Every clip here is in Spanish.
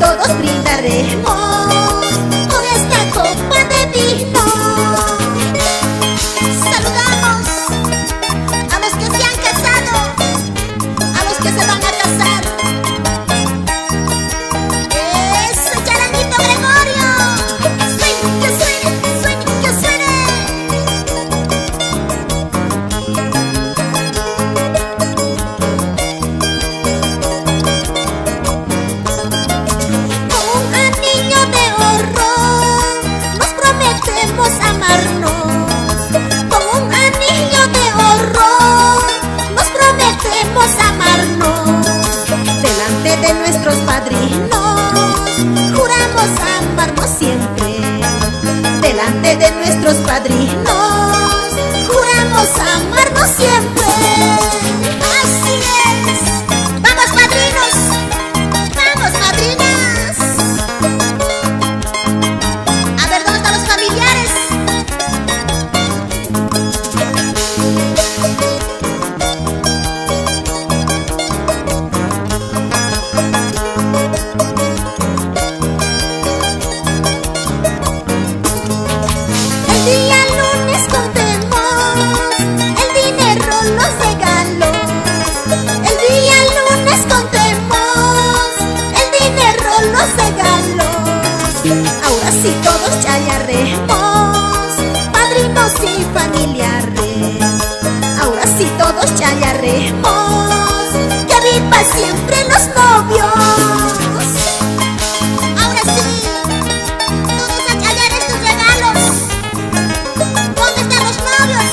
todos brindaremos con esta copa de vino. Saludamos a los que se han casado, a los que se van a casar. ¡Eso, charanguito Gregorio! ¡Suene, que suene, suene, que suene! Con un anillo de oro nos prometemos amarnos. Con un anillo de oro nos prometemos amarnos. Delante de nuestros padrinos juramos amarnos siempre. Delante de nuestros padrinos juramos amarnos siempre. Así es. ¡Vamos, padrinos! ¡Vamos, madrinas! A ver, ¿dónde están los familiares? El día lunes contemos el dinero, los regalos. El día lunes contemos el dinero, los regalos. Ahora sí todos chayarremos, padrinos y familiares. Ahora sí todos chayarremos, que viva siempre los novios. Ahora sí, todos a chayar estos regalos. ¿Dónde están los novios?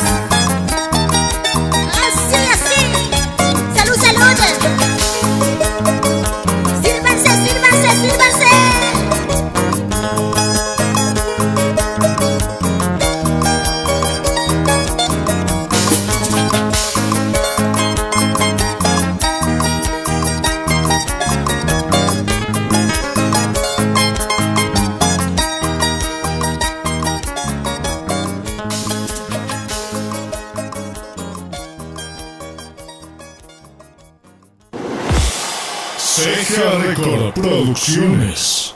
Así, así. Salud, salud. Sírvanse, sírvanse, sírvanse. CGA Record Producciones.